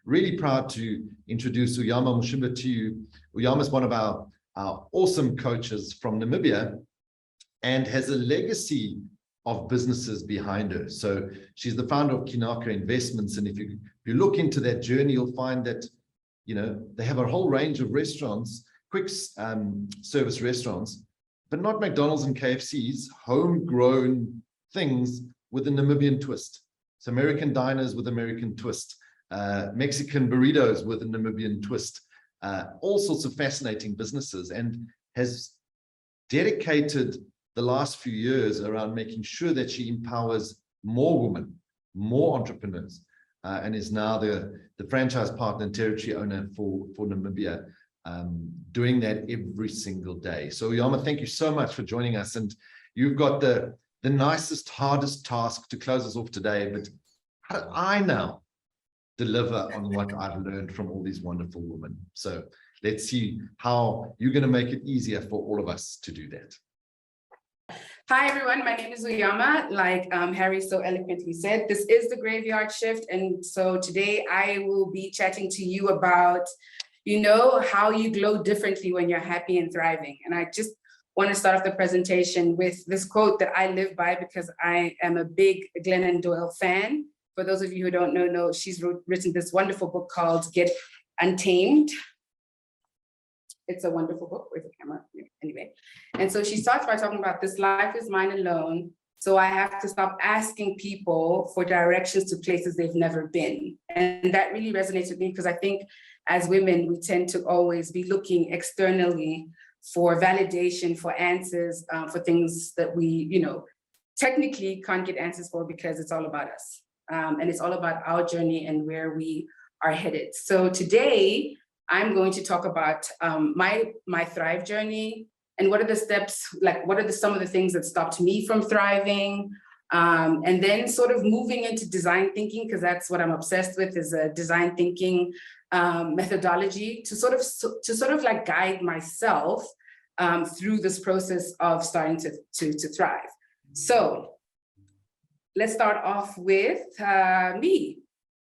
really proud to introduce Ujama Mushimba to you. Ujama is one of our awesome coaches from Namibia and has a legacy of businesses behind her. So she's the founder of Kinaka Investments. And if you look into that journey, you'll find that, you know, they have a whole range of restaurants, quick service restaurants, but not McDonald's and KFC's, homegrown things with a Namibian twist. So American diners with American twist, Mexican burritos with a Namibian twist, all sorts of fascinating businesses, and has dedicated the last few years around making sure that she empowers more women, more entrepreneurs, and is now the franchise partner and territory owner for Namibia, doing that every single day. So Ujama, thank you so much for joining us. And you've got the nicest, hardest task to close us off today, but how do I now deliver on what I've learned from all these wonderful women? So let's see how you're going to make it easier for all of us to do that. Hi, everyone. My name is Ujama. Like Harry so eloquently said, this is the graveyard shift. And so today I will be chatting to you about, you know, how you glow differently when you're happy and thriving. And I just want to start off the presentation with this quote that I live by because I am a big Glennon Doyle fan. For those of you who don't know, she's written this wonderful book called Get Untamed. It's a wonderful book with a camera, anyway. And so she starts by talking about this life is mine alone. So I have to stop asking people for directions to places they've never been. And that really resonates with me because I think as women, we tend to always be looking externally for validation, for answers, for things that we, you know, technically can't get answers for because it's all about us. And it's all about our journey and where we are headed. So today, I'm going to talk about my Thrive journey and what are the steps, like what are some of the things that stopped me from thriving, and then sort of moving into design thinking, because that's what I'm obsessed with, is a design thinking methodology to sort of like guide myself through this process of starting to thrive. So let's start off with me.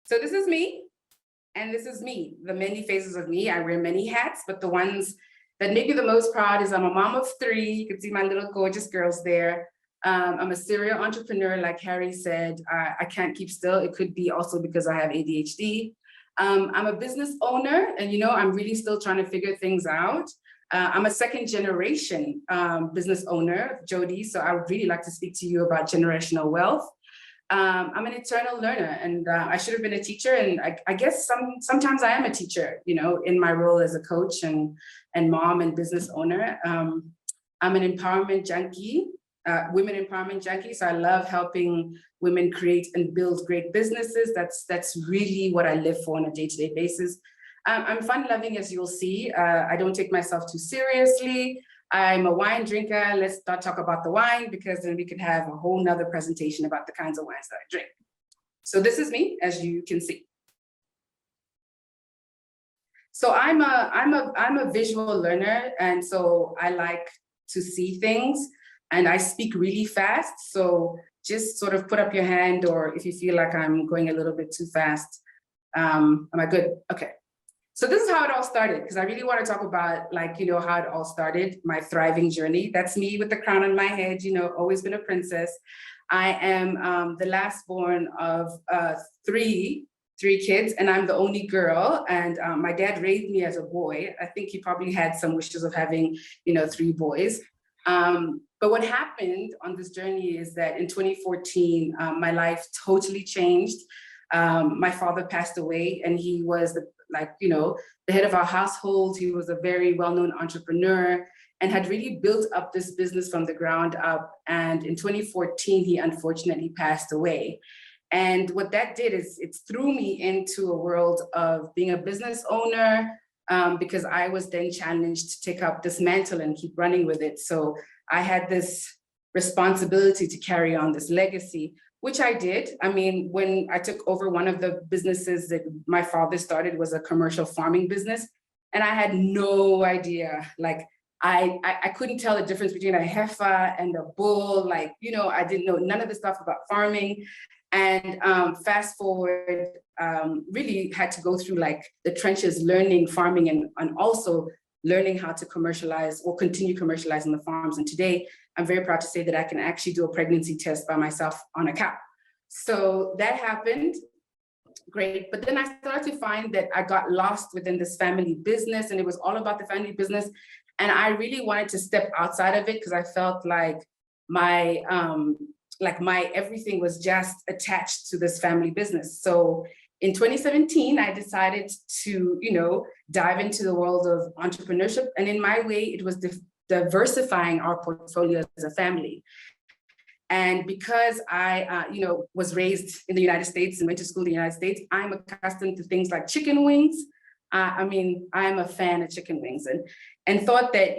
So this is me. And this is me, the many faces of me. I wear many hats, but the ones that make me the most proud is I'm a mom of 3. You can see my little gorgeous girls there. I'm a serial entrepreneur, like Harry said. I can't keep still. It could be also because I have ADHD. I'm a business owner, and you know, I'm really still trying to figure things out. I'm a second generation business owner, Jody, so I would really like to speak to you about generational wealth. I'm an eternal learner, and I should have been a teacher, and I guess sometimes I am a teacher, you know, in my role as a coach and mom and business owner. I'm an empowerment junkie, women empowerment junkie, so I love helping women create and build great businesses. That's really what I live for on a day-to-day basis. I'm fun-loving, as you'll see. I don't take myself too seriously. I'm a wine drinker. Let's not talk about the wine because then we could have a whole nother presentation about the kinds of wines that I drink. So this is me, as you can see. So I'm a visual learner, and so I like to see things, and I speak really fast. So just sort of put up your hand, or if you feel like I'm going a little bit too fast. Am I good? Okay. So this is how it all started, because I really want to talk about, like, you know, how it all started, my thriving journey. That's me with the crown on my head, you know, always been a princess. I am the last born of three kids, and I'm the only girl. And my dad raised me as a boy. I think he probably had some wishes of having, you know, 3 boys. But what happened on this journey is that in 2014, my life totally changed. My father passed away, and he was the head of our household. He was a very well-known entrepreneur and had really built up this business from the ground up. And in 2014, he unfortunately passed away. And what that did is it threw me into a world of being a business owner, because I was then challenged to take up this mantle and keep running with it. So I had this responsibility to carry on this legacy, which I did. I mean, when I took over one of the businesses that my father started, was a commercial farming business. And I had no idea, like, I couldn't tell the difference between a heifer and a bull. Like, you know, I didn't know none of the stuff about farming. And fast forward, really had to go through like the trenches, learning farming and also learning how to commercialize or continue commercializing the farms. And today, I'm very proud to say that I can actually do a pregnancy test by myself on a cow. So that happened. Great. But then I started to find that I got lost within this family business, and it was all about the family business. And I really wanted to step outside of it because I felt like my everything was just attached to this family business. So in 2017, I decided to, dive into the world of entrepreneurship. And in my way, it was diversifying our portfolio as a family. And because I, was raised in the United States and went to school in the United States, I'm accustomed to things like chicken wings. I'm a fan of chicken wings, and thought that,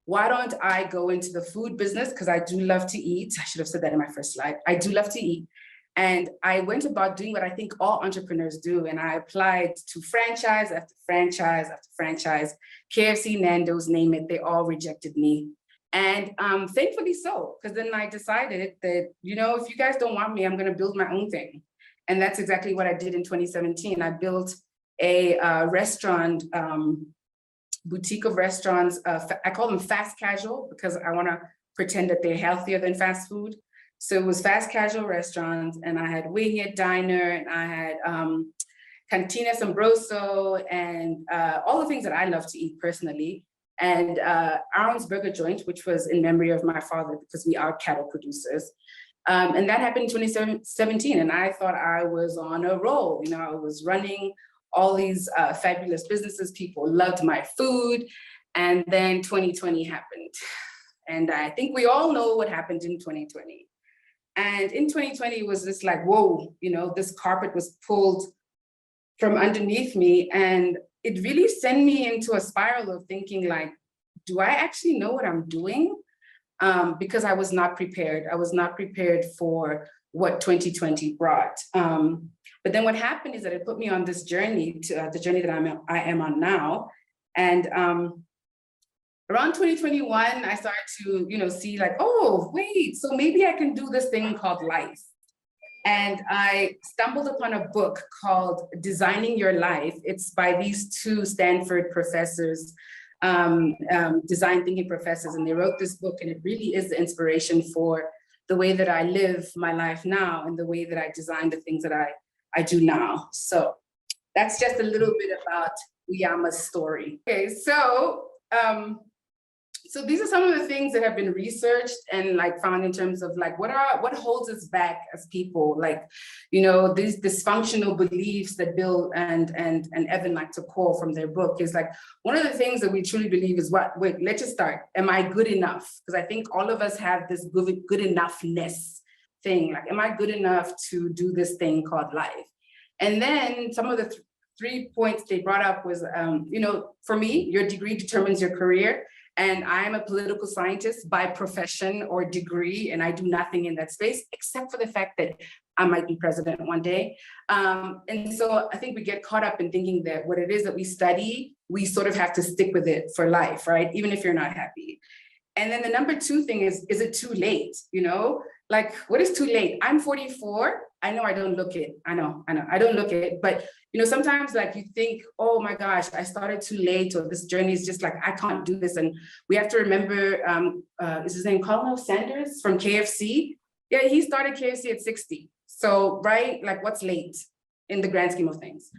why don't I go into the food business? Because I do love to eat. I should have said that in my first slide. I do love to eat. And I went about doing what I think all entrepreneurs do. And I applied to franchise after franchise after franchise, KFC, Nando's, name it, they all rejected me. And thankfully so, because then I decided that, if you guys don't want me, I'm going to build my own thing. And that's exactly what I did in 2017. I built a restaurant, boutique of restaurants. I call them fast casual because I want to pretend that they're healthier than fast food. So it was fast casual restaurants, and I had Wing It Diner, and I had Cantina Sombroso, and all the things that I love to eat personally. And Aaron's Burger Joint, which was in memory of my father because we are cattle producers. And that happened in 2017. And I thought I was on a roll. I was running all these fabulous businesses. People loved my food. And then 2020 happened. And I think we all know what happened in 2020. And in 2020, it was just like, whoa, this carpet was pulled from underneath me. And it really sent me into a spiral of thinking like, do I actually know what I'm doing? Because I was not prepared. I was not prepared for what 2020 brought. But then what happened is that it put me on this journey, to the journey that I am on now. And around 2021, I started to, see like, oh, wait, so maybe I can do this thing called life. And I stumbled upon a book called Designing Your Life. It's by these two Stanford professors, design thinking professors, and they wrote this book, and it really is the inspiration for the way that I live my life now and the way that I design the things that I do now. So that's just a little bit about Ujama's story. Okay, so these are some of the things that have been researched and found in terms of what holds us back as people, these dysfunctional beliefs that Bill and Evan like to call from their book is one of the things that we truly believe is let's just start. Am I good enough? Because I think all of us have this good enoughness thing. Am I good enough to do this thing called life? And then some of the 3 points they brought up was, for me, your degree determines your career. And I'm a political scientist by profession or degree, and I do nothing in that space, except for the fact that I might be president one day. And so I think we get caught up in thinking that what it is that we study, we sort of have to stick with it for life, right? Even if you're not happy. And then the number 2 thing is it too late? What is too late? I'm 44. I know I don't look it. I know, I don't look it. But, sometimes you think, oh my gosh, I started too late, or this journey is just I can't do this. And we have to remember, is his name Colonel Sanders from KFC? Yeah, he started KFC at 60. So, right, what's late in the grand scheme of things?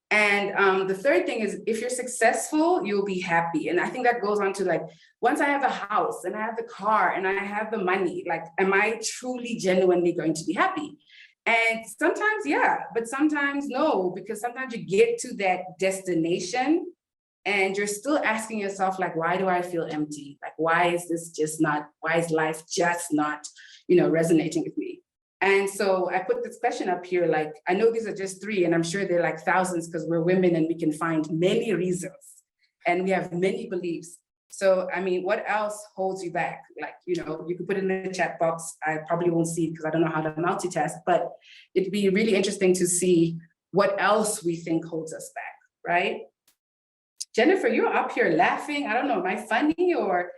And the third thing is, if you're successful, you'll be happy. And I think that goes on to once I have a house and I have the car and I have the money, am I truly genuinely going to be happy? And sometimes, yeah, but sometimes no, because sometimes you get to that destination and you're still asking yourself, why do I feel empty? Why is life just not, resonating with me? And so I put this question up here, I know these are just 3, and I'm sure they're thousands because we're women and we can find many reasons and we have many beliefs. So, what else holds you back? You can put it in the chat box. I probably won't see it because I don't know how to multitask, but it'd be really interesting to see what else we think holds us back, right? Jennifer, you're up here laughing. I don't know, am I funny or?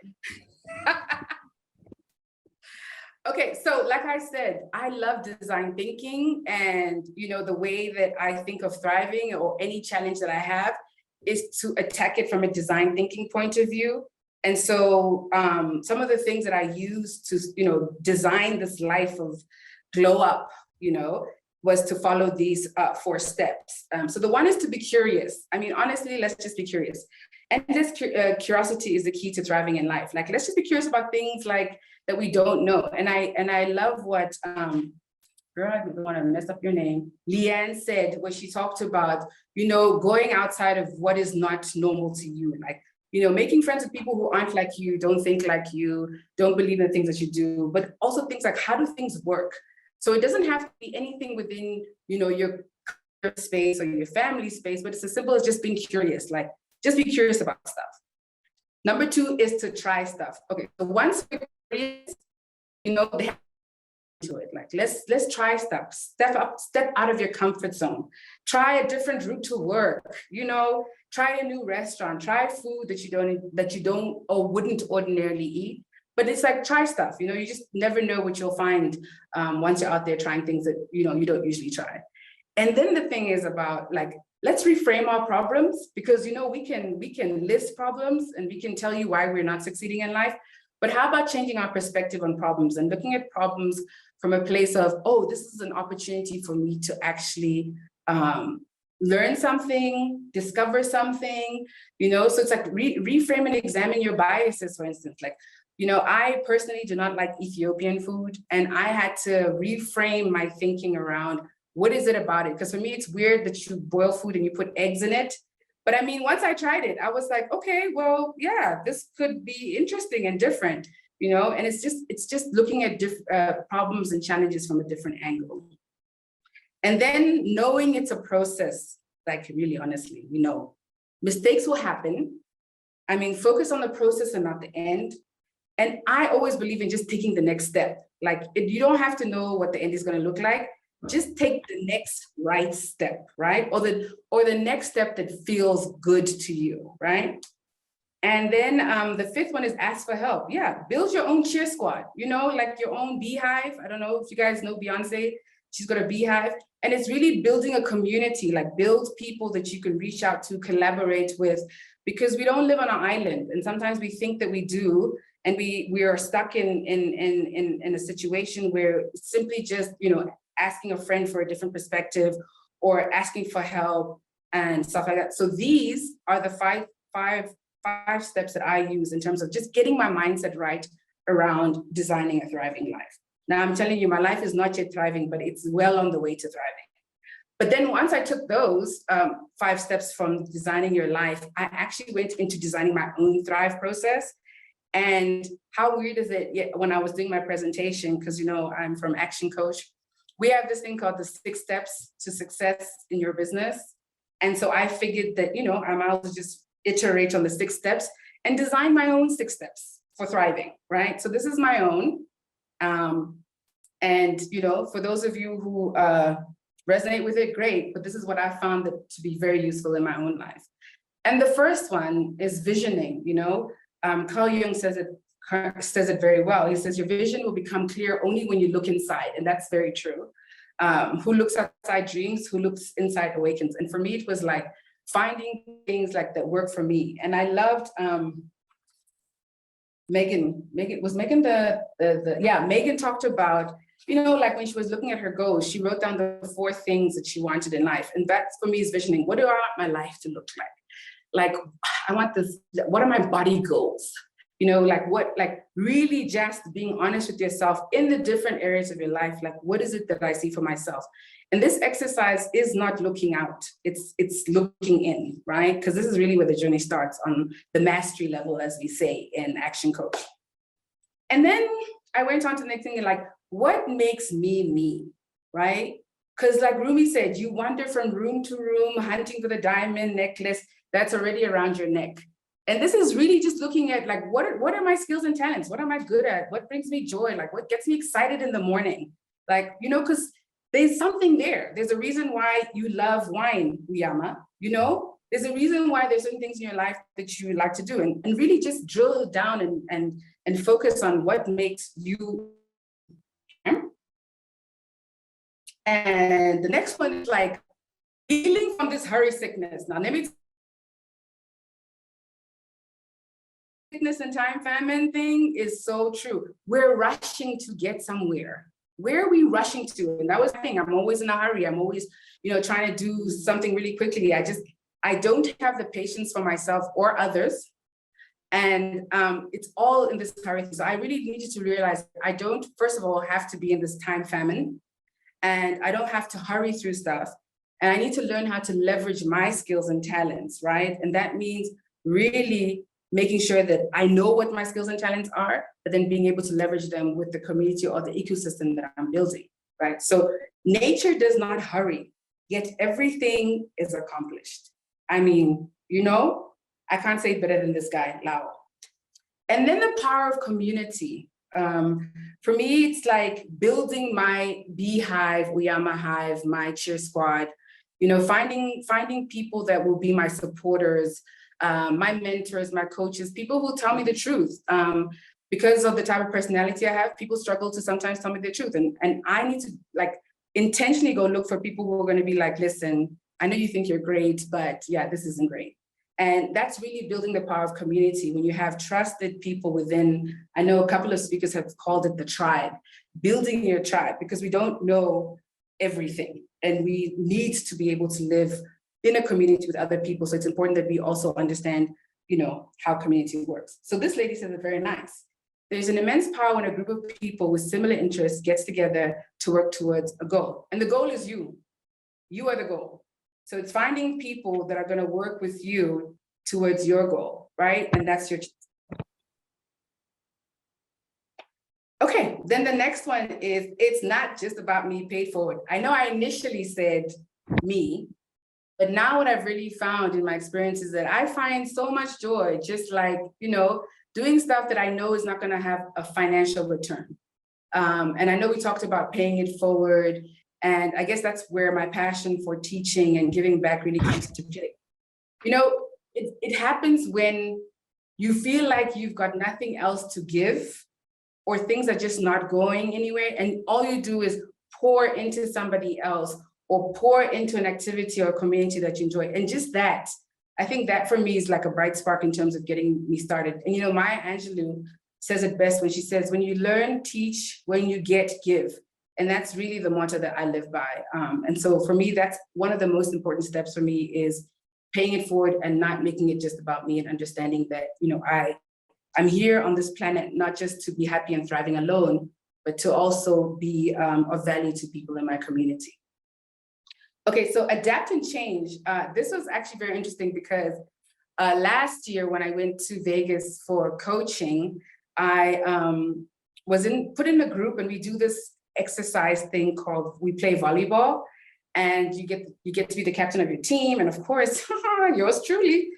Okay, so like I said, I love design thinking, and the way that I think of thriving or any challenge that I have is to attack it from a design thinking point of view. And so some of the things that I use to design this life of glow up, was to follow these 4 steps. So the one is to be curious. I mean, honestly, let's just be curious. And this curiosity is the key to thriving in life. Like, let's just be curious about things like that we don't know. And I love what girl, I don't want to mess up your name, Leanne said when she talked about, going outside of what is not normal to you. Like, making friends with people who aren't like you, don't think like you, don't believe in the things that you do, but also things like, how do things work? So it doesn't have to be anything within, your space or your family space, but it's as simple as just being curious. Like, just be curious about stuff. Number 2 is to try stuff. Okay, so once you're curious, they have to it. Like, let's try stuff. Step out of your comfort zone. Try a different route to work. Try a new restaurant. Try food that you don't or wouldn't ordinarily eat. But it's like, try stuff. You just never know what you'll find once you're out there trying things that you don't usually try. And then the thing is about, like, let's reframe our problems, because we can list problems and we can tell you why we're not succeeding in life. But how about changing our perspective on problems and looking at problems from a place of, oh, this is an opportunity for me to actually learn something, discover something, so it's like reframe and examine your biases, for instance. Like, I personally do not like Ethiopian food, and I had to reframe my thinking around, what is it about it? Because for me, it's weird that you boil food and you put eggs in it. But I mean, once I tried it, I was like, okay, well, yeah, this could be interesting and different, and it's just looking at problems and challenges from a different angle. And then knowing it's a process, like, really, honestly, mistakes will happen. I mean, focus on the process and not the end. And I always believe in just taking the next step. Like, you don't have to know what the end is going to look like. Just take the next right step, right? Or the next step that feels good to you, right? And then the 5th one is ask for help. Yeah, build your own cheer squad, like your own beehive. I don't know if you guys know Beyonce. She's got a beehive. And it's really building a community, like build people that you can reach out to, collaborate with, because we don't live on an island. And sometimes we think that we do. And we are stuck in a situation where simply just, asking a friend for a different perspective or asking for help and stuff like that. So these are the five steps that I use in terms of just getting my mindset right around designing a thriving life. Now, I'm telling you, my life is not yet thriving, but it's well on the way to thriving. But then once I took those 5 steps from designing your life, I actually went into designing my own Thrive process. And how weird is it, when I was doing my presentation, because, I'm from ActionCOACH, we have this thing called the 6 steps to success in your business. And so I figured that, I might as well just iterate on the 6 steps and design my own 6 steps for thriving, right? So this is my own. And, for those of you who resonate with it, great. But this is what I found that to be very useful in my own life. And the first one is visioning, Carl Jung says it very well. He says, your vision will become clear only when you look inside. And that's very true. Who looks outside dreams, who looks inside awakens. And for me, it was like finding things like that work for me. And I loved Megan talked about, like when she was looking at her goals, she wrote down the 4 things that she wanted in life. And that for me is visioning. What do I want my life to look like? Like, I want this, what are my body goals? Really just being honest with yourself in the different areas of your life. Like, what is it that I see for myself? And this exercise is not looking out, it's looking in, right? Because this is really where the journey starts on the mastery level, as we say in ActionCOACH. And then I went on to the next thing, like, what makes me me, right? Because like Rumi said, you wander from room to room, hunting for the diamond necklace that's already around your neck. And this is really just looking at, like, what are my skills and talents? What am I good at? What brings me joy? Like, what gets me excited in the morning? Like, because there's something there. There's a reason why you love wine, Ujama, There's a reason why there's certain things in your life that you like to do. And really just drill down and focus on what makes you And the next one is like healing from this hurry sickness. Now, let me sickness and time famine thing is so true. We're rushing to get somewhere. Where are we rushing to? And that was the thing. I'm always in a hurry. I'm always, trying to do something really quickly. I don't have the patience for myself or others. And it's all in this hurry. So I really need you to realize I don't, first of all, have to be in this time famine. And I don't have to hurry through stuff. And I need to learn how to leverage my skills and talents, right? And that means really making sure that I know what my skills and talents are, but then being able to leverage them with the community or the ecosystem that I'm building, right? So nature does not hurry, yet everything is accomplished. I mean, I can't say it better than this guy, Lao. And then the power of community. For me, it's like building my beehive, Ujama hive, my cheer squad, finding people that will be my supporters, my mentors, my coaches, people who tell me the truth. Because of the type of personality I have, people struggle to sometimes tell me the truth. And I need to intentionally go look for people who are going to be like, listen, I know you think you're great, but yeah, this isn't great. And that's really building the power of community when you have trusted people within. I know a couple of speakers have called it the tribe, building your tribe, because we don't know everything. And we need to be able to live in a community with other people. So it's important that we also understand, how community works. So this lady says it very nice. There's an immense power when a group of people with similar interests gets together to work towards a goal. And the goal is you. You are the goal. So it's finding people that are going to work with you towards your goal, right? And that's your. Okay, then the next one is, it's not just about me paid forward. I know I initially said me, but now what I've really found in my experience is that I find so much joy, just doing stuff that I know is not going to have a financial return. And I know we talked about paying it forward. And I guess that's where my passion for teaching and giving back really comes to play. It happens when you feel like you've got nothing else to give, or things are just not going anywhere. And all you do is pour into somebody else or pour into an activity or community that you enjoy. And just that, I think that for me is like a bright spark in terms of getting me started. And Maya Angelou says it best when she says, when you learn, teach, when you get, give. And that's really the motto that I live by. And so for me, that's one of the most important steps for me, is paying it forward and not making it just about me, and understanding that, I'm here on this planet, not just to be happy and thriving alone, but to also be of value to people in my community. Okay, so adapt and change. This was actually very interesting because last year when I went to Vegas for coaching, I was put in a group, and we do this exercise thing called, we play volleyball, and you get to be the captain of your team. And of course, yours truly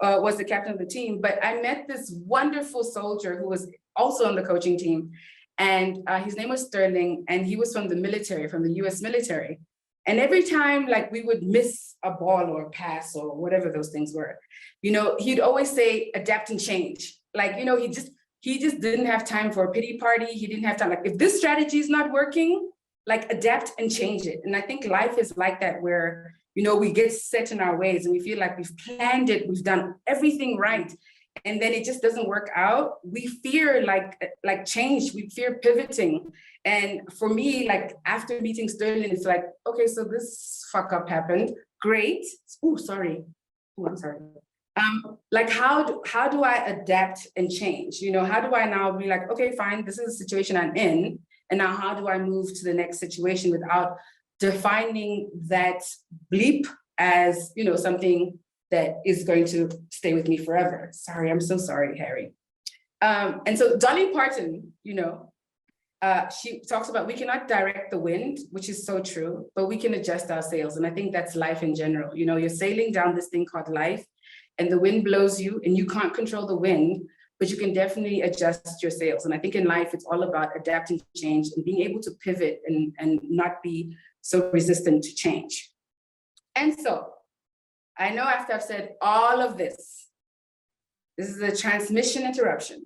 was the captain of the team. But I met this wonderful soldier who was also on the coaching team. And his name was Sterling, and he was from the military, from the US military. And every time we would miss a ball or a pass or whatever those things were, he'd always say, adapt and change. He just didn't have time for a pity party. He didn't have time. If this strategy is not working, adapt and change it. And I think life is like that, where, we get set in our ways and we feel like we've planned it, we've done everything right, and then it just doesn't work out. We fear change, we fear pivoting. And for me, after meeting Sterling, it's like, okay, so this fuck up happened. Great. Oh, sorry. Oh, I'm sorry. How do I adapt and change? How do I now be like, okay, fine, this is the situation I'm in. And now how do I move to the next situation without defining that bleep as, something that is going to stay with me forever? Sorry, I'm so sorry, Harry. And so Dolly Parton, she talks about, we cannot direct the wind, which is so true, but we can adjust our sails. And I think that's life in general. You're sailing down this thing called life, and the wind blows you, and you can't control the wind, but you can definitely adjust your sails. And I think in life, it's all about adapting to change and being able to pivot and not be so resistant to change. And so I know after I've said all of this is a transmission interruption.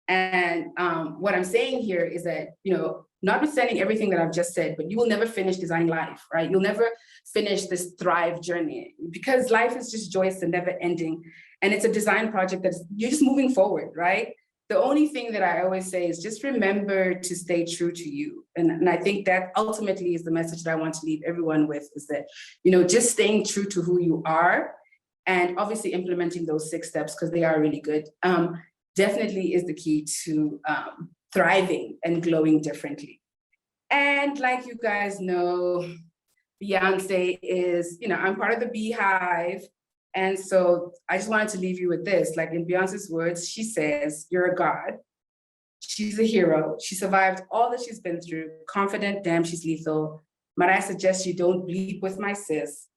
And what I'm saying here is that, notwithstanding everything that I've just said, but you will never finish Design Life, right? You'll never finish this Thrive journey because life is just joyous and never ending. And it's a design project that's, you're just moving forward, right? The only thing that I always say is just remember to stay true to you. And I think that ultimately is the message that I want to leave everyone with, is that, you know, just staying true to who you are and obviously implementing those 6 steps, because they are really good, definitely is the key to thriving and glowing differently. And like you guys know, Beyonce is, you know, I'm part of the Beehive. And so I just wanted to leave you with this, like in Beyonce's words, she says, you're a god. She's a hero. She survived all that she's been through. Confident, damn, she's lethal. Might I suggest you don't bleep with my sis,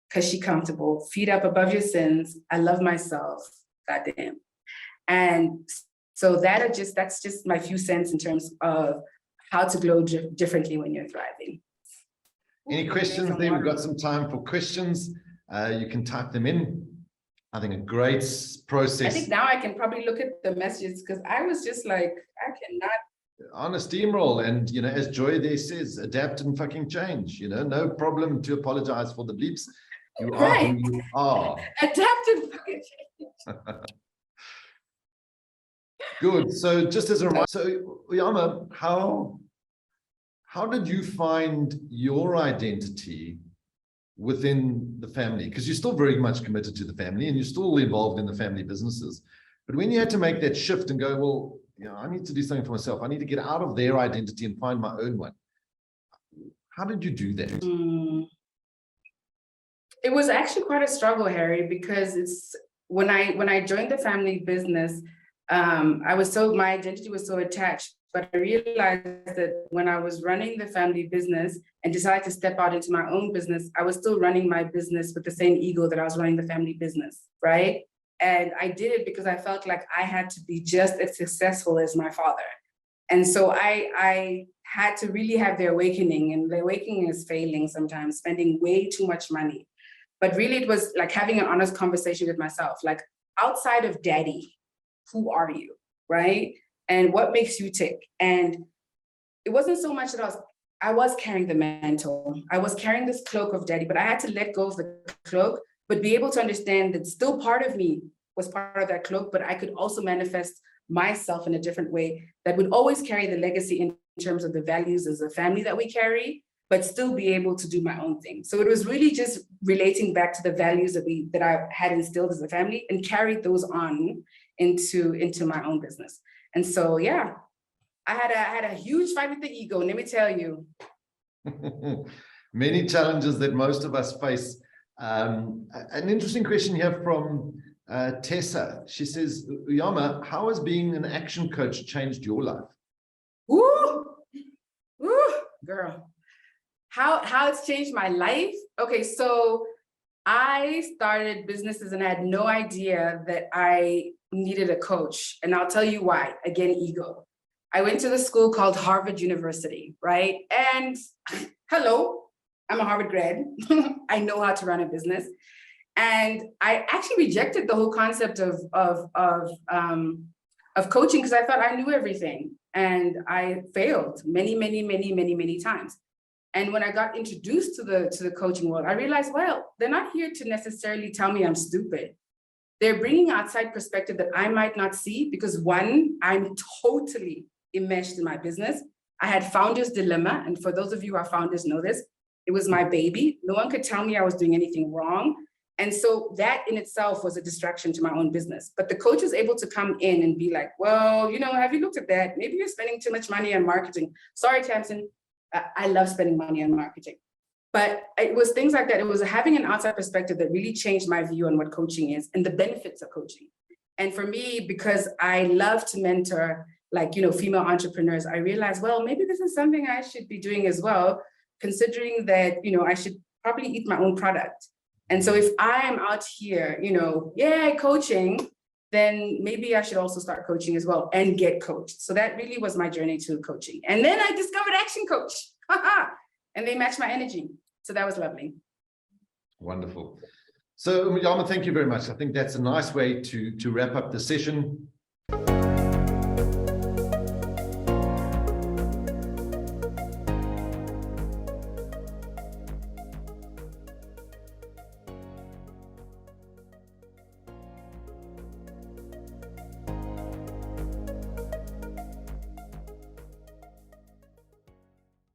because she comfortable. Feet up above your sins. I love myself. Goddamn. And so that's just my few cents in terms of how to glow differently when you're thriving. Any questions there? We've got some time for questions. You can type them in. I think a great process. I think now I can probably look at the messages, because I was just like, I cannot. On a steamroll, and you know, as Joy there says, adapt and fucking change. You know, no problem to apologize for the bleeps. You are who you are. Adapt and fucking change. Good. So just as a reminder, so Ujama, how did you find your identity within the family? Because you're still very much committed to the family and you're still involved in the family businesses. But when you had to make that shift and go, well, you know, I need to do something for myself. I need to get out of their identity and find my own one. How did you do that? It was actually quite a struggle, Harry, because it's when I joined the family business, my identity was so attached. But I realized that when I was running the family business and decided to step out into my own business, I was still running my business with the same ego that I was running the family business, right? And I did it because I felt like I had to be just as successful as my father. And so I had to really have the awakening, and the awakening is failing sometimes, spending way too much money. But really it was like having an honest conversation with myself, like outside of daddy, who are you, right? And what makes you tick? And it wasn't so much that I was carrying the mantle. I was carrying this cloak of daddy, but I had to let go of the cloak, but be able to understand that still part of me was part of that cloak, but I could also manifest myself in a different way that would always carry the legacy in terms of the values as a family that we carry, but still be able to do my own thing. So it was really just relating back to the values that I had instilled as a family and carried those on into my own business. And so, yeah, I had a huge fight with the ego, let me tell you. Many challenges that most of us face. An interesting question here from Tessa. She says, Ujama, how has being an action coach changed your life? Woo, girl. How it's changed my life? Okay, so I started businesses and I had no idea that I needed a coach. And I'll tell you why. Again, ego. I went to the school called Harvard University, right? And hello, I'm a Harvard grad. I know how to run a business. And I actually rejected the whole concept of coaching because I thought I knew everything. And I failed many times. And when I got introduced to the coaching world, I realized, well, they're not here to necessarily tell me I'm stupid. They're bringing outside perspective that I might not see because one, I'm totally enmeshed in my business. I had founder's dilemma. And for those of you who are founders know this, it was my baby. No one could tell me I was doing anything wrong. And so that in itself was a distraction to my own business. But the coach was able to come in and be like, well, you know, have you looked at that? Maybe you're spending too much money on marketing. Sorry, Tamsin. I love spending money on marketing. But it was things like that. It was having an outside perspective that really changed my view on what coaching is and the benefits of coaching. And for me, because I love to mentor, like, you know, female entrepreneurs, I realized, well, maybe this is something I should be doing as well, considering that, you know, I should probably eat my own product. And so if I'm out here, you know, coaching, then maybe I should also start coaching as well and get coached. So that really was my journey to coaching. And then I discovered ActionCOACH. And they match my energy. So that was lovely. Wonderful. So Ujama, thank you very much. I think that's a nice way to wrap up the session.